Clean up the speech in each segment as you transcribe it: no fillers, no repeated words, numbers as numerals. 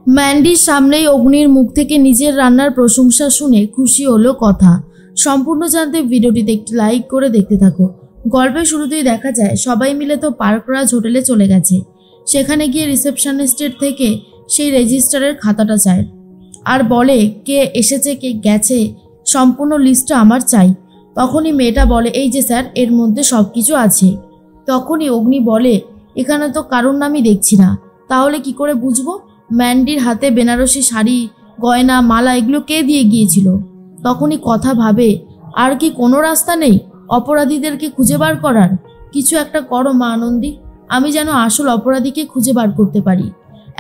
ম্যান্ডির সামনেই অগ্নির মুখ থেকে নিজের রান্নার প্রশংসা শুনে খুশি হলো কথা। সম্পূর্ণ জানতে ভিডিওটিতে একটি লাইক করে দেখতে থাকো। গল্পের শুরুতেই দেখা যায় সবাই মিলে তো পার্করাজ হোটেলে চলে গেছে। সেখানে গিয়ে রিসেপশনিস্টের থেকে সেই রেজিস্টারের খাতাটা চায় আর বলে কে এসেছে কে গেছে সম্পূর্ণ লিস্টটা আমার চাই। তখনই মেয়েটা বলে এই যে স্যার, এর মধ্যে সব কিছু আছে। তখনই অগ্নি বলে এখানে তো কারোর নামই দেখছি না, তাহলে কি করে বুঝবো ম্যান্ডির হাতে বেনারসি শাড়ি, গয়না, মালা এগুলো কে দিয়ে গিয়েছিল? তখনই কথা ভাবে আর কি কোনো রাস্তা নেই অপরাধীদেরকে খুঁজে বার করার? কিছু একটা করো মা আনন্দী, আমি যেন আসল অপরাধীকে খুঁজে বার করতে পারি।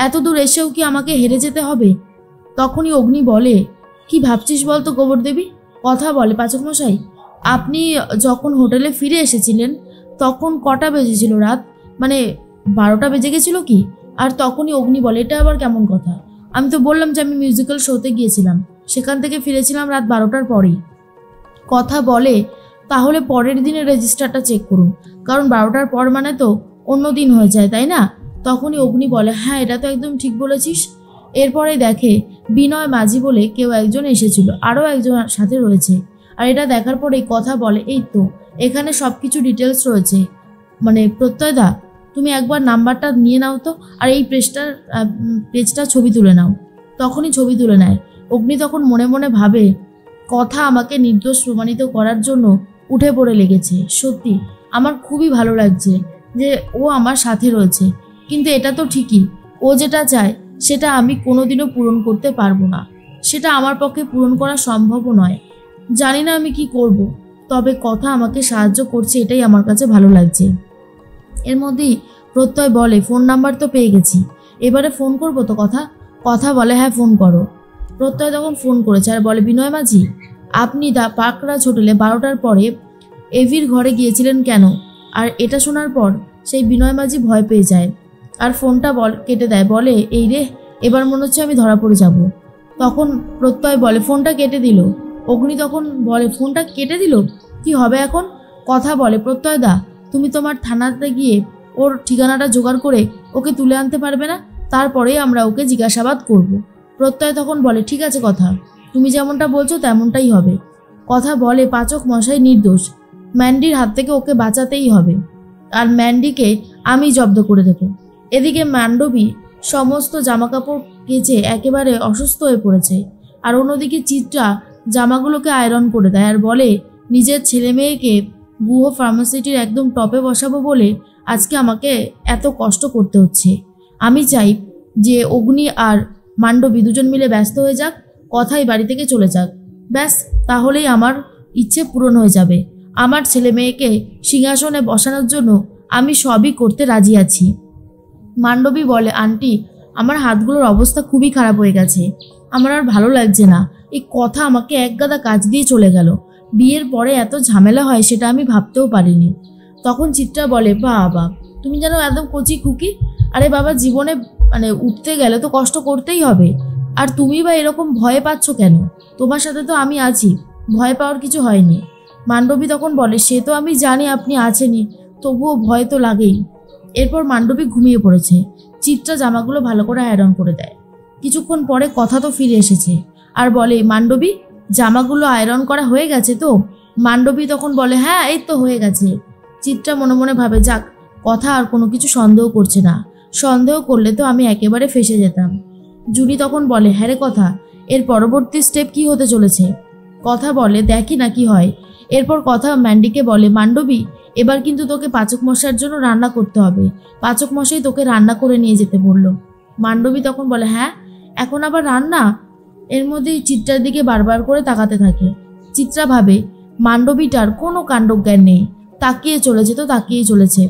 এত দূর এসেও কি আমাকে হেরে যেতে হবে? তখনই অগ্নি বলে কি ভাবছিস বলতো গোবরদেবী? কথা বলে পাচক মশাই, আপনি যখন হোটেলে ফিরে এসেছিলেন তখন কটা বেজেছিল? রাত মানে 12টা বেজে গেছিল কি? আর তখনই অগ্নি বলে এটা আবার কেমন কথা? আমি তো বললাম যে আমি মিউজিক্যাল শোতে গিয়েছিলাম, সেখান থেকে ফিরেছিলাম রাত 12টার পরেই। কথা বলে তাহলে পরের দিনের রেজিস্টারটা চেক করুন, কারণ 12টার পর মানে তো অন্য দিন হয়ে যায়, তাই না? তখনই অগ্নি বলে হ্যাঁ, এটা তো একদম ঠিক বলেছিস। এরপরে দেখে বিনয় মাঝি বলে কেউ একজন এসেছিল, আরও একজন সাথে রয়েছে। আর এটা দেখার পরেই কথা বলে এই তো এখানে সব কিছু ডিটেলস রয়েছে, মানে প্রত্যয়দা তুমি একবার নাম্বারটা নিয়ে নাও তো, আর এই পেজটা ছবি তুলে নাও। তখনই ছবি তুলে নেয়। অগ্নি তখন মনে মনে ভাবে কথা আমাকে নির্দোষ প্রমাণিত করার জন্য উঠে পড়ে লেগেছে। সত্যি আমার খুবই ভালো লাগছে যে ও আমার সাথে রয়েছে, কিন্তু এটা তো ঠিকই ও যেটা চায় সেটা আমি কোনোদিনও পূরণ করতে পারবো না, সেটা আমার পক্ষে পূরণ করা সম্ভবও নয়। জানি না আমি কি করব, তবে কথা আমাকে সাহায্য করছে, এটাই আমার কাছে ভালো লাগছে। এর মধ্যেই প্রত্যয় বলে ফোন নাম্বার তো পেয়ে গেছি, এবারে ফোন করবো তো? কথা বলে হ্যাঁ ফোন করো। প্রত্যয় তখন ফোন করেছে আর বলে বিনয় মাঝি, আপনি পার্করাজ হোটেলে 12টার পরে এভির ঘরে গিয়েছিলেন কেন? আর এটা শোনার পর সেই বিনয় মাঝি ভয় পেয়ে যায় আর ফোনটা কেটে দেয়। বলে এই রে, এবার মনে হচ্ছে আমি ধরা পড়ে যাব। তখন প্রত্যয় বলে ফোনটা কেটে দিল। অগ্নি তখন বলে ফোনটা কেটে দিল, কি হবে এখন? কথা বলে প্রত্যয় দা, তুমি তোমার থানাতে গিয়ে ওর ঠিকানাটা জোগাড় করে ওকে তুলে আনতে পারবে না? তারপরেই আমরা ওকে জিজ্ঞাসাবাদ করব। প্রত্যয় তখন বলে ঠিক আছে কথা, তুমি যেমনটা বলছো তেমনটাই হবে। কথা বলে পাচক মশাই নির্দোষ, ম্যান্ডির হাত থেকে ওকে বাঁচাতেই হবে, আর ম্যান্ডিকে আমি জব্দ করে দেবো। এদিকে মান্ডবী সমস্ত জামাকাপড় কেচে একেবারে অসুস্থ হয়ে পড়েছে, আর অন্যদিকে চিত্রা জামাগুলোকে আয়রন করে দেয় আর বলে নিজের ছেলে মেয়েকে গুহ ফার্মাসিটির একদম টপে বসাবো বলে আজকে আমাকে এত কষ্ট করতে হচ্ছে। আমি চাই যে অগ্নি আর মান্ডবী দুজন মিলে ব্যস্ত হয়ে যাক, কথাই বাড়ি থেকে চলে যাক, ব্যাস তাহলেই আমার ইচ্ছে পূরণ হয়ে যাবে। আমার ছেলে মেয়েকে সিংহাসনে বসানোর জন্য আমি সবই করতে রাজি আছি। মান্ডবী বলে আন্টি, আমার হাতগুলোর অবস্থা খুবই খারাপ হয়ে গেছে, আমার আর ভালো লাগছে না। এই কথা আমাকে একগাদা কাজ দিয়ে চলে গেল, বিয়ের পরে এত ঝামেলা হয় সেটা আমি ভাবতেও পারিনি। তখন চিত্রা বলে বাবা, তুমি যেন একদম কচি খুকি। আরে বাবা, জীবনে উঠতে গেলে তো কষ্ট করতেই হবে, আর তুমি বা এরকম ভয় পাচ্ছ কেন? তোমার সাথে তো আমি আছি, ভয় পাওয়ার কিছু হয়নি। মান্ডবী তখন বলে সে তো আমি জানি আপনি আছেনই, তবুও ভয় তো লাগেই। এরপর মান্ডবী ঘুমিয়ে পড়েছে। চিত্রা জামাগুলো ভালো করে আয়রন করে দেয়। কিছুক্ষণ পরে কথা তো ফিরে এসেছে আর বলে মান্ডবী, জামাগুলো আয়রন করা হয়ে গেছে তো? মান্ডবী তখন বলে হ্যাঁ এই তো হয়ে গেছে। চিত্রা মনে মনে ভাবে যাক, কথা আর কোনো কিছু সন্দেহ করছে না, সন্দেহ করলে তো আমি একেবারে ফেসে যেতাম। জুনি তখন বলে হ্যাঁ রে কথা, এর পরবর্তী স্টেপ কি হতে চলেছে? কথা বলে দেখি না কি হয়। এরপর কথা ম্যান্ডিকে বলে মান্ডবী, এবার কিন্তু তোকে পাচক মশাইয়ের জন্য রান্না করতে হবে, পাচক মশাই তোকে রান্না করে নিয়ে যেতে বলল। মান্ডবী তখন বলে হ্যাঁ এখন আবার রান্না? এর মধ্যেই চিত্রার দিকে বারবার করে তাকাতে থাকে। চিত্রা ভাবে মান্ডবীটার কোনো কাণ্ডজ্ঞান নেই, তাকিয়ে চলেছে তো তাকিয়েই চলেছে।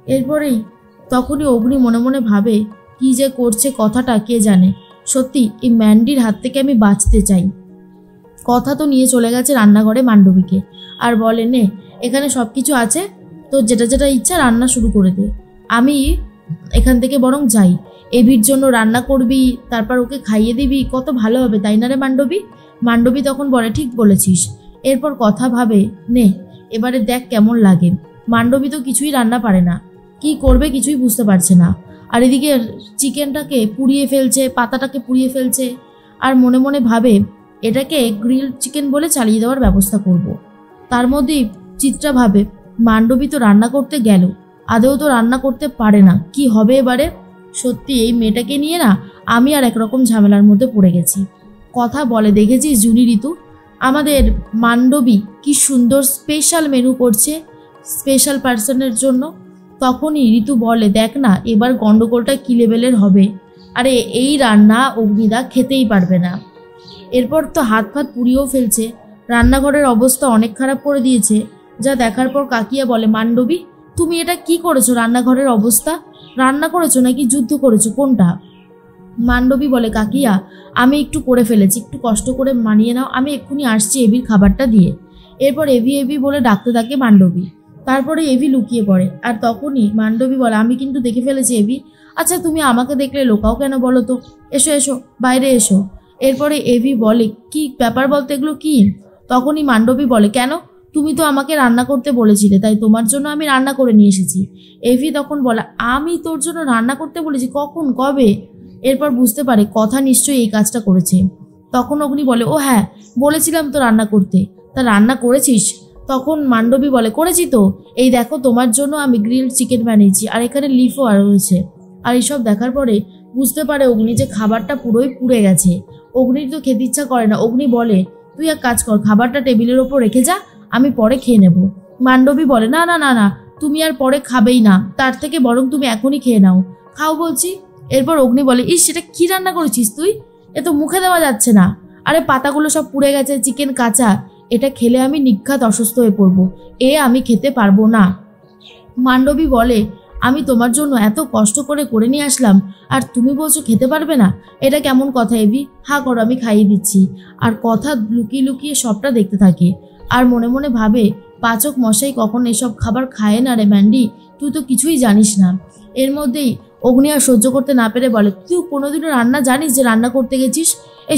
এরপরেই তখনই অগ্নি মনে মনে ভাবে কি যে করছে কথাটা কে জানে। সত্যি এই ম্যান্ডির হাত থেকে আমি বাঁচতে চাই। কথা তো নিয়ে চলে গেছে রান্নাঘরে মান্ডবীকে আর বলে নে এখানে সব কিছু আছে, তোর যেটা যেটা ইচ্ছা রান্না শুরু করে দে, আমি এখান থেকে বরং যাই। এভির জন্য রান্না করবি, তারপর ওকে খাইয়ে দিবি, কত ভালো হবে তাই না রে মান্ডবী? মান্ডবী তখন বলে ঠিক বলেছিস। এরপর কথা ভাবে নে এবারে দেখ কেমন লাগে। মান্ডবী তো কিছুই রান্না পারে না, কি করবে কিছুই বুঝতে পারছে না। আর এদিকে চিকেনটাকে পুড়িয়ে ফেলছে, পাতাটাকে পুড়িয়ে ফেলছে। আর মনে মনে ভাবে এটাকে গ্রিল চিকেন বলে চালিয়ে দেওয়ার ব্যবস্থা করব। তার মধ্যেই চিত্রা ভাবে মান্ডবী তো রান্না করতে গেল, আদেও তো রান্না করতে পারে না, কি হবে এবারে? সত্যি এই মেয়েটাকে নিয়ে না আমি আর একরকম ঝামেলার মধ্যে পড়ে গেছি। কথা বলে দেখেছিস জুনি, ঋতু আমাদের মান্ডবী কি সুন্দর স্পেশাল মেনু করছে স্পেশাল পার্সনের জন্য। তখনই ঋতু বলে, দেখ না এবার গন্ডগোলটা কি লেভেলের হবে। আরে এই রান্না অগ্নিদা খেতেই পারবে না। এরপর তো হাত ফাত পুড়িয়েও ফেলছে, রান্নাঘরের অবস্থা অনেক খারাপ করে দিয়েছে। যা দেখার পর কাকিয়া বলে, মান্ডবী তুমি এটা কি করেছো? রান্নাঘরের অবস্থা, রান্না করেছো নাকি যুদ্ধ করেছো, কোনটা? মান্ডবী বলে, কাকিয়া আমি একটু করে ফেলেছি, একটু কষ্ট করে মানিয়ে নাও, আমি এক্ষুনি আসছি এভির খাবারটা দিয়ে। এরপর এভি এভি বলে ডাকতে থাকে মান্ডবী। তারপরে এভি লুকিয়ে পড়ে, আর তখনই মান্ডবী বলে, আমি কিন্তু দেখে ফেলেছি এভি। আচ্ছা তুমি আমাকে দেখলে লোকাও কেন বলো তো? এসো এসো বাইরে এসো। এরপরে এভি বলে, কি ব্যাপার বলতে, এগুলো কি? তখনই মান্ডবী বলে, কেন? তুমি তো আমাকে রান্না করতে বলেছিলে, তাই তোমার জন্য আমি রান্না করে নিয়ে এসেছি। এভি তখন বলে, আমি তোর জন্য রান্না করতে বলেছি? কখন, কবে? এরপর বুঝতে পারে কথা নিশ্চয়ই এই কাজটা করেছে। তখন অগ্নি বলে, ও হ্যাঁ বলেছিলাম তো রান্না করতে, তা রান্না করেছিস? তখন মান্ডবী বলে, করেছি তো, এই দেখো তোমার জন্য আমি গ্রিলড চিকেন বানিয়েছি, আর এখানে লিফও আর রয়েছে। আর এইসব দেখার পরে বুঝতে পারে অগ্নি যে খাবারটা পুরোই পুড়ে গেছে। অগ্নির তো খেতে ইচ্ছা করে না। অগ্নি বলে, তুই এক কাজ কর, খাবারটা টেবিলের ওপর রেখে যা, আমি পরে খেয়ে নেব। মান্ডবী বলে, না না না না, তুমি আর পরে খাবেই না, তার থেকে বরং তুমি এখনই খেয়ে নাও, খাও বলছি। এরপর অগ্নি বলে, ইস সেটা কি রান্না করেছিস তুই? এ তো মুখে দেওয়া যাচ্ছে না। আরে পাতাগুলো সব পুড়ে গেছে, চিকেন কাঁচা, এটা খেলে আমি নিঘাত অসুস্থ হয়ে পড়বো, আমি খেতে পারবো না। মান্ডবী বলে, আমি তোমার জন্য এত কষ্ট করে করে নিয়ে আসলাম, আর তুমি বলছো খেতে পারবে না? এটা কেমন কথা এভি? হা করো, আমি খাইয়ে দিচ্ছি। আর কথা লুকিয়ে লুকিয়ে সবটা দেখতে থাকে, আর মনে মনে ভাবে, পাচক মশাই কখন এসব খাবার খায় না রে ম্যান্ডি, তুই তো কিছুই জানিস না। এর মধ্যেই অগ্নি আর সহ্য করতে না পেরে বলে, তুই কোনোদিনও রান্না জানিস যে রান্না করতে গেছিস?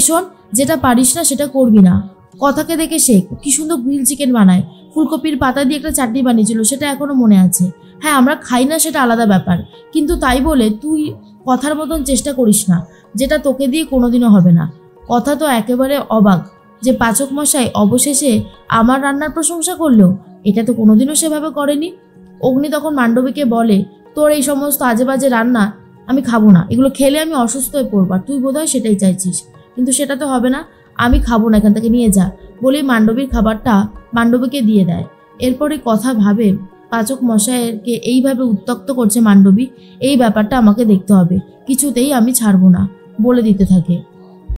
শোন, যেটা পারিস না সেটা করবি না, কথাকে দেখে শেখ। কি সুন্দর গ্রিল চিকেন বানায়, ফুলকপির পাতা দিয়ে একটা চাটনি বানিয়েছিল, সেটা এখনো মনে আছে। হ্যাঁ আমরা খাই না সেটা আলাদা ব্যাপার, কিন্তু তাই বলে তুই কথার মতন চেষ্টা করিস না, যেটা তোকে দিয়ে কোনোদিনও হবে না। কথা তো একেবারে অবাক যে পাচক মশাই অবশেষে আমার রান্নার প্রশংসা করলো, এটা তো কোনোদিনও সেভাবে করেনি। অগ্নি তখন মান্ডবীকে বলে, তোর এই সমস্ত আজে বাজে রান্না আমি খাবো না, এগুলো খেলে আমি অসুস্থ হয়ে পড়বো, তুই বোধহয় সেটাই চাইছিস, কিন্তু সেটা তো হবে না, আমি খাবো না, এখান থেকে নিয়ে যা বলেই মান্ডবীর খাবারটা মান্ডবীকে দিয়ে দেয়। এরপরে কথা ভাবে, পাচক মশাইকে এইভাবে উত্ত্যক্ত করছে মান্ডবী, এই ব্যাপারটা আমাকে দেখতে হবে, কিছুতেই আমি ছাড়বো না বলে দিতে থাকে।